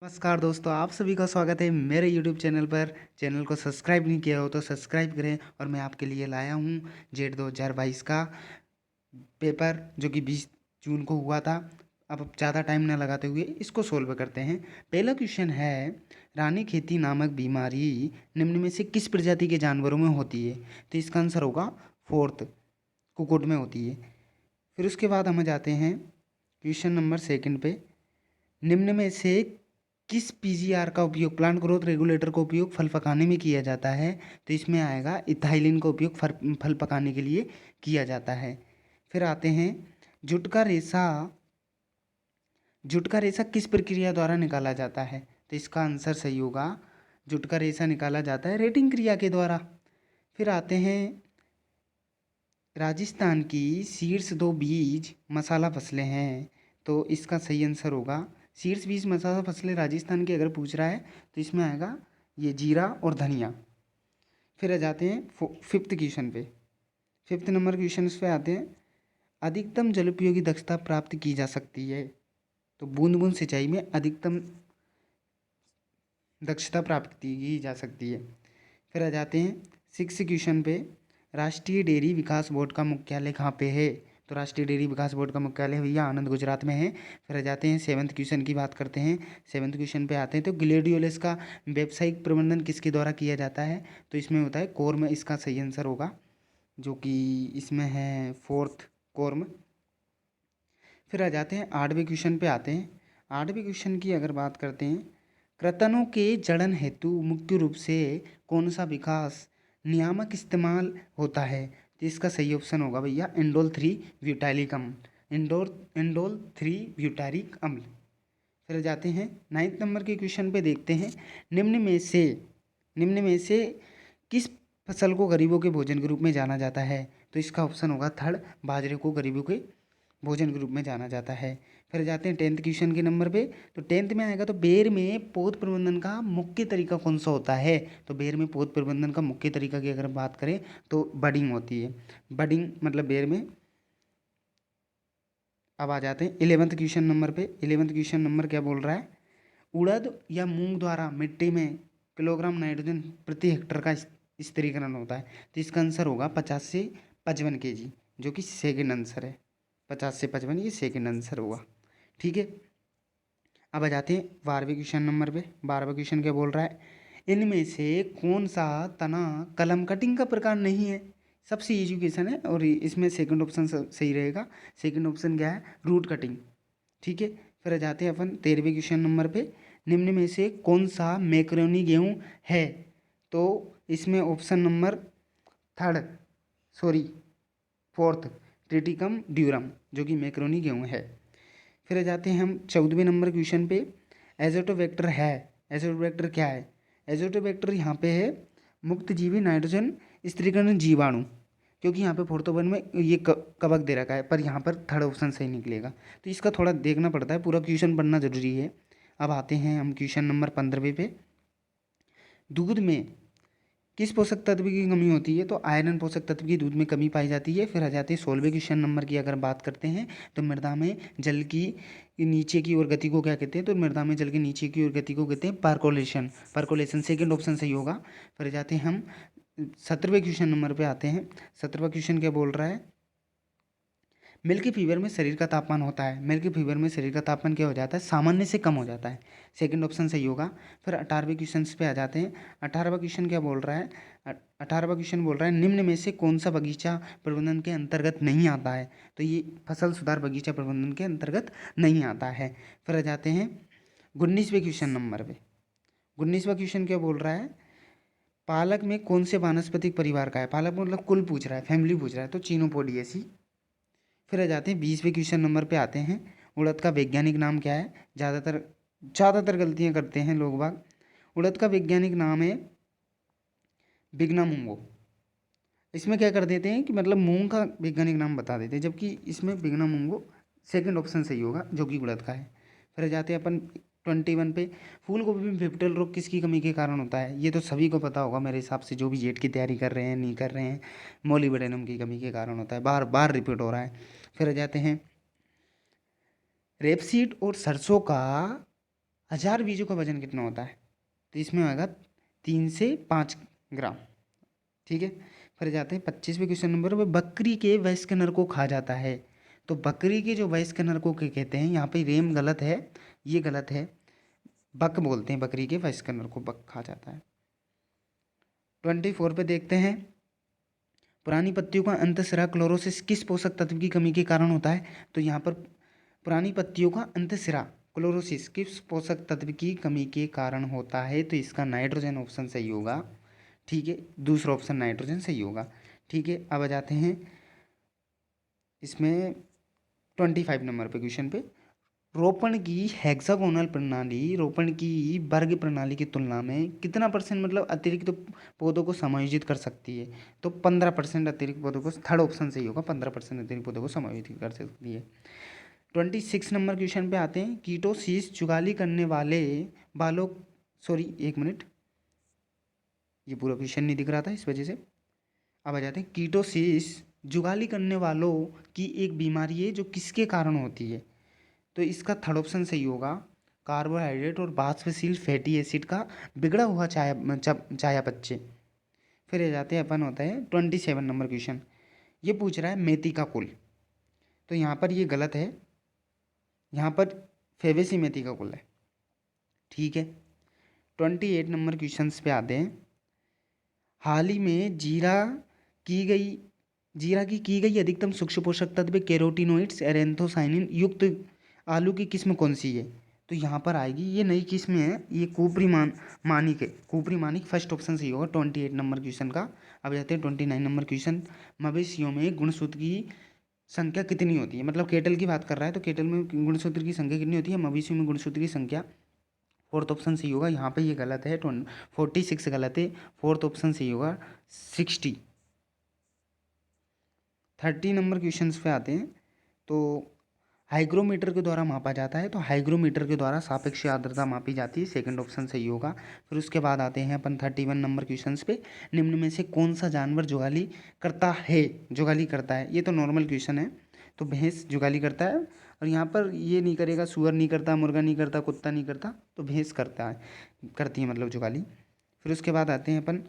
नमस्कार दोस्तों, आप सभी का स्वागत है मेरे यूट्यूब चैनल पर। चैनल को सब्सक्राइब नहीं किया हो तो सब्सक्राइब करें। और मैं आपके लिए लाया हूँ जेट 2022 का पेपर जो कि 20 जून को हुआ था। अब ज़्यादा टाइम न लगाते हुए इसको सोल्व करते हैं। पहला क्वेश्चन है, रानी खेती नामक बीमारी निम्न में से किस प्रजाति के जानवरों में होती है? तो इसका आंसर होगा फोर्थ, कुक्कुट में होती है। फिर उसके बाद हम जाते हैं क्वेश्चन नंबर सेकंड पे। निम्न में से किस पीजीआर का उपयोग, प्लांट ग्रोथ रेगुलेटर का उपयोग फल पकाने में किया जाता है? तो इसमें आएगा इथाइलिन का उपयोग फल पकाने के लिए किया जाता है। फिर आते हैं जुट का रेशा किस प्रक्रिया द्वारा निकाला जाता है? तो इसका आंसर सही होगा, जुट का रेशा निकाला जाता है रेटिंग क्रिया के द्वारा। फिर आते हैं, राजस्थान की शीर्ष 2 बीज मसाला फसलें हैं। तो इसका सही आंसर होगा, शीर्ष 20 मसाला फसलें राजस्थान की अगर पूछ रहा है तो इसमें आएगा ये जीरा और धनिया। फिर आ जाते हैं फिफ्थ क्वेश्चन पे। फिफ्थ नंबर क्वेश्चन पे आते हैं, अधिकतम जल उपयोगी दक्षता प्राप्त की जा सकती है? तो बूंद बूंद सिंचाई में अधिकतम दक्षता प्राप्त की जा सकती है। फिर आ जाते हैं सिक्स क्वेश्चन पे, राष्ट्रीय डेयरी विकास बोर्ड का मुख्यालय कहाँ पे है? तो राष्ट्रीय डेयरी विकास बोर्ड का मुख्यालय भैया आनंद, गुजरात में है। फिर आ जाते हैं सेवन्थ क्वेश्चन की बात करते हैं। सेवन्थ क्वेश्चन पे आते हैं, तो ग्लेडियोलस का व्यावसायिक प्रबंधन किसके द्वारा किया जाता है? तो इसमें होता है कोर्म, इसका सही आंसर होगा, जो कि इसमें है फोर्थ, कोर्म। फिर आ जाते हैं आठवें क्वेश्चन पे आते हैं। आठवें क्वेश्चन की अगर बात करते हैं, कृंतकों के जड़न हेतु मुख्य रूप से कौन सा विकास नियामक इस्तेमाल होता है? तो इसका सही ऑप्शन होगा भैया इंडोल 3 ब्यूटाइलिक अम्ल, इंडोल 3 ब्यूटारिक अम्ल। फिर जाते हैं नाइन्थ नंबर के क्वेश्चन पे, देखते हैं, निम्न में से किस फसल को गरीबों के भोजन के रूप में जाना जाता है? तो इसका ऑप्शन होगा थर्ड, बाजरे को गरीबों के भोजन के रूप में जाना जाता है। फिर जाते हैं टेंथ क्वेश्चन के नंबर पे। तो टेंथ में आएगा, तो बेर में पौध प्रबंधन का मुख्य तरीका कौन सा होता है? तो बेर में पौध प्रबंधन का मुख्य तरीका की अगर बात करें तो बडिंग होती है। बडिंग मतलब बेर में। अब आ जाते हैं इलेवंथ क्वेश्चन नंबर पे। इलेवंथ क्वेश्चन नंबर क्या बोल रहा है, उड़द या मूंग द्वारा मिट्टी में किलोग्राम नाइट्रोजन प्रति हेक्टर का स्थिरीकरण होता है? तो इसका आंसर होगा 50 से 55 kg, जो कि सेकेंड आंसर है। 50 से 55 ये सेकेंड आंसर होगा। ठीक है। अब आ जाते हैं 12वें क्वेश्चन नंबर पे। 12वां क्वेश्चन क्या बोल रहा है, इनमें से कौन सा तना कलम कटिंग का प्रकार नहीं है? सबसे इजी क्वेश्चन है और इसमें सेकंड ऑप्शन सही रहेगा। सेकंड ऑप्शन क्या है, रूट कटिंग। ठीक है। फिर आ जाते हैं अपन 13वें क्वेश्चन नंबर पे, निम्न में से कौन सा मैक्रोनी गेहूँ है? तो इसमें option number third, sorry fourth, Triticum durum, जो कि मैक्रोनी गेहूँ है। फिर आ जाते हैं हम 14वें नंबर क्वेश्चन पे, एजोटोबैक्टर है, एजोटोबैक्टर क्या है? एजोटोबैक्टर यहाँ पे है मुक्त जीवी नाइट्रोजन स्थिरीकरण जीवाणु, क्योंकि यहाँ पे फोर्थ वन में ये कवक दे रखा है, पर यहाँ पर थर्ड ऑप्शन सही निकलेगा। तो इसका थोड़ा देखना पड़ता है, पूरा क्वेश्चन पढ़ना जरूरी है। अब आते हैं हम क्वेश्चन नंबर 15वें पे, दूध में किस पोषक तत्व की कमी होती है? तो आयरन पोषक तत्व की दूध में कमी पाई जाती है। फिर आ जाते हैं 16वें क्वेश्चन नंबर की अगर बात करते हैं, तो मृदा में जल की नीचे की ओर गति को क्या कहते हैं? तो मृदा में जल के नीचे की ओर गति को कहते हैं पार्कोलेशन। पार्कोलेशन सेकेंड ऑप्शन सही होगा। फिर जाते हैं हम 17वें क्वेश्चन नंबर पे आते हैं। 17वां क्वेश्चन क्या बोल रहा है, मिल्की फीवर में शरीर का तापमान होता है, मिल्की फीवर में शरीर का तापमान क्या हो जाता है? सामान्य से कम हो जाता है। सेकंड ऑप्शन सही होगा। फिर 18वें क्वेश्चन पे आ जाते हैं। 18वां क्वेश्चन क्या बोल रहा है, 18वां क्वेश्चन बोल रहा है, निम्न में से कौन सा बगीचा प्रबंधन के अंतर्गत नहीं आता है? तो ये फसल सुधार बगीचा प्रबंधन के अंतर्गत नहीं आता है। फिर आ जाते हैं 19वें क्वेश्चन नंबर पे। 19वां क्वेश्चन क्या बोल रहा है, पालक में कौन से वानस्पतिक परिवार का है? पालक मतलब कुल पूछ रहा है, फैमिली पूछ रहा है, तो चीनोपोडिएसी। फिर आ जाते हैं 20वें क्वेश्चन नंबर पे आते हैं, उड़द का वैज्ञानिक नाम क्या है? ज़्यादातर गलतियां करते हैं लोग बाग। उड़द का वैज्ञानिक नाम है बिगना मूंगो। इसमें क्या कर देते हैं कि मतलब मूंग का वैज्ञानिक नाम बता देते हैं, जबकि इसमें बिगना मूंगो सेकंड ऑप्शन सही होगा, जो कि उड़द का है। फिर आ जाते हैं अपन 21 पे, फूल गोभी में फिप्टल रोग किसकी कमी के कारण होता है? ये तो सभी को पता होगा मेरे हिसाब से, जो भी जेट की तैयारी कर रहे हैं नहीं कर रहे हैं, मोलिब्डेनम की कमी के कारण होता है, बार बार रिपीट हो रहा है। फिर आ जाते हैं रेपसीड और सरसों का 1000 बीजों का वजन कितना होता है? तो इसमें होगा 3 से 5 ग्राम। ठीक है, फिर जाते हैं 25वें क्वेश्चन नंबर पे, बकरी के वयस्क नर को खा जाता है। तो बकरी के जो वयस्क नर को क्या कहते हैं? यहाँ पे रेम गलत है, ये गलत है, बक बोलते हैं, बकरी के वयस्क नर को बक खा जाता है। 24 पे देखते हैं, पुरानी पत्तियों का अंतःस्राव क्लोरोसिस किस पोषक तत्व की कमी के कारण होता है? तो यहाँ पर पुरानी पत्तियों का अंतःस्राव क्लोरोसिस किस पोषक तत्व की कमी के कारण होता है? तो इसका नाइट्रोजन ऑप्शन सही होगा। ठीक है, दूसरा ऑप्शन नाइट्रोजन सही होगा। ठीक है, अब आ जाते हैं इसमें 25 नंबर पे क्वेश्चन पे, रोपण की हेक्सागोनल प्रणाली रोपण की वर्ग प्रणाली की तुलना में कितना परसेंट मतलब अतिरिक्त तो पौधों को समायोजित कर सकती है? तो 15% अतिरिक्त पौधों को, थर्ड ऑप्शन सही होगा, 15% अतिरिक्त पौधों को समायोजित कर सकती है। 26 नंबर क्वेश्चन पे आते हैं, कीटोसिस जुगाली करने वाले बालों, सॉरी एक मिनट, ये पूरा क्वेश्चन नहीं दिख रहा था इस वजह से। अब आ जाते हैं, कीटोसिस जुगाली करने वालों की एक बीमारी है जो किसके कारण होती है? तो इसका थर्ड ऑप्शन सही होगा, कार्बोहाइड्रेट और वाष्पशील फैटी एसिड का बिगड़ा हुआ चयापचय। फिर आ जाते हैं अपन, होता है 27 नंबर क्वेश्चन, ये पूछ रहा है मेथी का कुल। तो यहाँ पर ये गलत है, यहाँ पर फेबेसी मेथी का कुल है। ठीक है, 28 नंबर क्वेश्चंस पे आते हैं, हाल ही में जीरा की गई अधिकतम सूक्ष्म पोषक तत्व कैरोटीनोइड्स एरेंथोसाइनिन युक्त आलू की किस्म कौन सी है? तो यहाँ पर आएगी, ये नई किस्म है, ये मानिक है, कुपरी मानिक, फर्स्ट ऑप्शन सही होगा 28 नंबर क्वेश्चन का। अब जाते हैं 29 नंबर क्वेश्चन, मवेशियों में गुणसूत्र की संख्या कितनी होती है? मतलब केटल की बात कर रहा है, तो केटल में गुणसूत्र की संख्या कितनी होती है? मवेशियों में गुणसूत्र की संख्या, फोर्थ ऑप्शन सही होगा। यहाँ पे ये गलत है, 46 गलत है, फोर्थ ऑप्शन सही होगा 60। 30 नंबर क्वेश्चन पे आते हैं, तो हाइग्रोमीटर के द्वारा मापा जाता है, तो हाइग्रोमीटर के द्वारा सापेक्ष आर्द्रता मापी जाती है, सेकंड ऑप्शन सही होगा। फिर उसके बाद आते हैं अपन 31 नंबर क्वेश्चन पे, निम्न में से कौन सा जानवर जुगाली करता है? जुगाली करता है, ये तो नॉर्मल क्वेश्चन है, तो भैंस जुगाली करता है, और यहाँ पर ये नहीं करेगा, सुअर नहीं करता, मुर्गा नहीं करता, कुत्ता नहीं करता, तो भैंस करता है, करती है मतलब जुगाली। फिर उसके बाद आते हैं अपन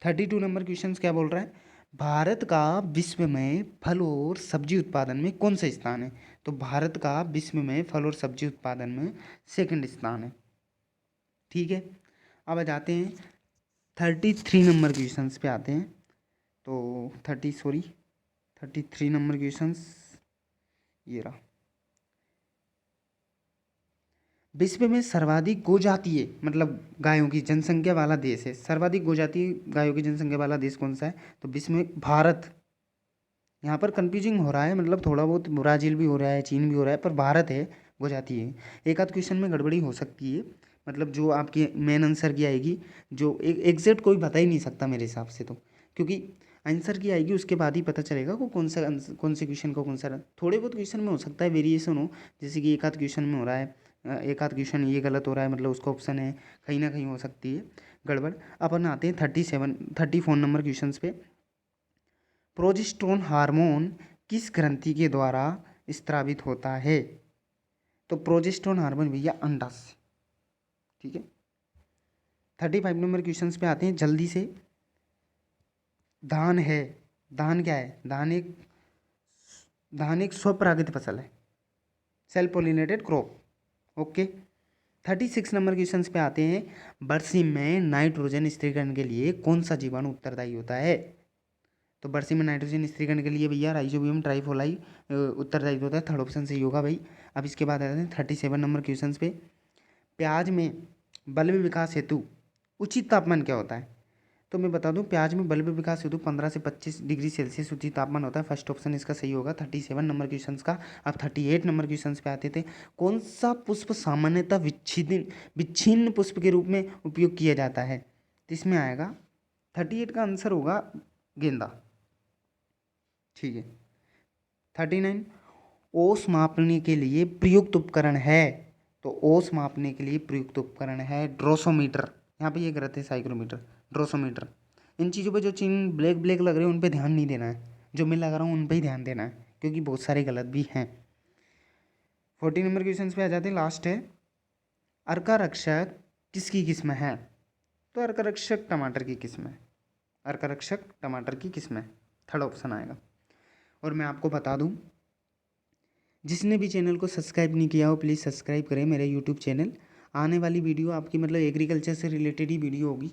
32 नंबर क्वेश्चन, क्या बोल रहा है, भारत का विश्व में फल और सब्जी उत्पादन में कौन सा स्थान है? तो भारत का विश्व में फल और सब्जी उत्पादन में सेकंड स्थान है। ठीक है, अब आ जाते हैं 33 नंबर क्वेश्चंस पे आते हैं, तो 33 नंबर क्वेश्चंस ये रहा, विश्व में सर्वाधिक गोजातीय मतलब गायों की जनसंख्या वाला देश है, सर्वाधिक गोजातीय गायों की जनसंख्या वाला देश कौन सा है? तो विश्व में भारत, यहाँ पर कंफ्यूजिंग हो रहा है, मतलब थोड़ा बहुत ब्राज़ील भी हो रहा है, चीन भी हो रहा है, पर भारत है गुजराती है। एक आध क्वेश्चन में गड़बड़ी हो सकती है, मतलब जो आपकी मेन आंसर की आएगी, जो एक एग्जैक्ट कोई बता ही नहीं सकता मेरे हिसाब से, तो क्योंकि आंसर की आएगी उसके बाद ही पता चलेगा को कौन से क्वेश्चन को कौन सा, थोड़े बहुत क्वेश्चन में हो सकता है वेरिएशन हो, जैसे कि एक आध क्वेश्चन में हो रहा है, एक आध क्वेश्चन ये गलत हो रहा है, मतलब उसका ऑप्शन है, कहीं ना कहीं हो सकती है गड़बड़। अपन आते हैं 34 नंबर क्वेश्चन पे, प्रोजेस्टेरोन हार्मोन किस ग्रंथि के द्वारा स्रावित होता है? तो प्रोजेस्टेरोन हार्मोन भैया अंडा से। ठीक है, 35 नंबर क्वेश्चन पे आते हैं जल्दी से, धान है, धान क्या है? धान एक स्वपरागित फसल है, self pollinated crop. Okay, 36 number question पे आते हैं, बरसी में नाइट्रोजन स्थिरीकरण के लिए कौन सा जीवाणु उत्तरदायी होता है? तो बरसी में नाइट्रोजन स्थिरीकरण के लिए भैया राइजोबियम ट्राइफोलाई उत्तरदायी होता है, थर्ड ऑप्शन सही होगा भाई। अब इसके बाद आते हैं 37 नंबर क्वेश्चन पे, प्याज में बल्ब विकास हेतु उचित तापमान क्या होता है? तो मैं बता दूं, प्याज में बल्ब विकास हेतु 15 से 25 डिग्री सेल्सियस उचित तापमान होता है, फर्स्ट ऑप्शन इसका सही होगा 37 नंबर क्वेश्चन का। अब 38 नंबर क्वेश्चन पे आते थे, कौन सा पुष्प सामान्यतः विच्छिन्न पुष्प के रूप में उपयोग किया जाता है? तो इसमें आएगा 38 का आंसर होगा गेंदा। ठीक है, 39, ओस मापने के लिए प्रयुक्त उपकरण है, तो ओस मापने के लिए प्रयुक्त उपकरण है ड्रोसोमीटर, यहाँ पे ये गलत है, साइक्रोमीटर, ड्रोसोमीटर। इन चीज़ों पे जो चिन्ह ब्लैक ब्लैक लग रहे हैं उन पे ध्यान नहीं देना है, जो मैं लगा रहा हूँ उन पे ही ध्यान देना है, क्योंकि बहुत सारे गलत भी हैं। 40 नंबर क्वेश्चन पे आ जाते हैं, लास्ट है, अर्का रक्षक किसकी किस्म है? तो अर्का रक्षक टमाटर की किस्म है। अर्का रक्षक टमाटर की किस्म है, थर्ड ऑप्शन आएगा। और मैं आपको बता दूं, जिसने भी चैनल को सब्सक्राइब नहीं किया हो प्लीज़ सब्सक्राइब करें मेरे यूट्यूब चैनल। आने वाली वीडियो आपकी मतलब एग्रीकल्चर से रिलेटेड ही वीडियो होगी,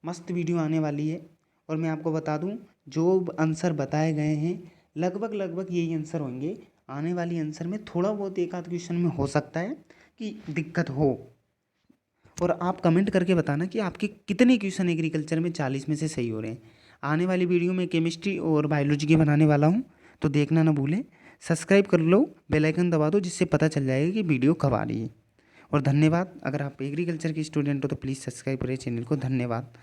मस्त वीडियो आने वाली है। और मैं आपको बता दूं, जो आंसर बताए गए हैं लगभग यही आंसर होंगे। आने वाली आंसर में थोड़ा बहुत एक आध क्वेश्चन में हो सकता है कि दिक्कत हो। और आप कमेंट करके बताना कि आपके कितने क्वेश्चन एग्रीकल्चर में 40 में से सही हो रहे हैं। आने वाली वीडियो में केमिस्ट्री और बायोलॉजी की बनाने वाला हूँ, तो देखना ना भूलें। सब्सक्राइब कर लो, बेल आइकन दबा दो, जिससे पता चल जाएगा कि वीडियो कब आ रही है। और धन्यवाद, अगर आप एग्रीकल्चर के स्टूडेंट हो तो प्लीज़ सब्सक्राइब करें चैनल को। धन्यवाद।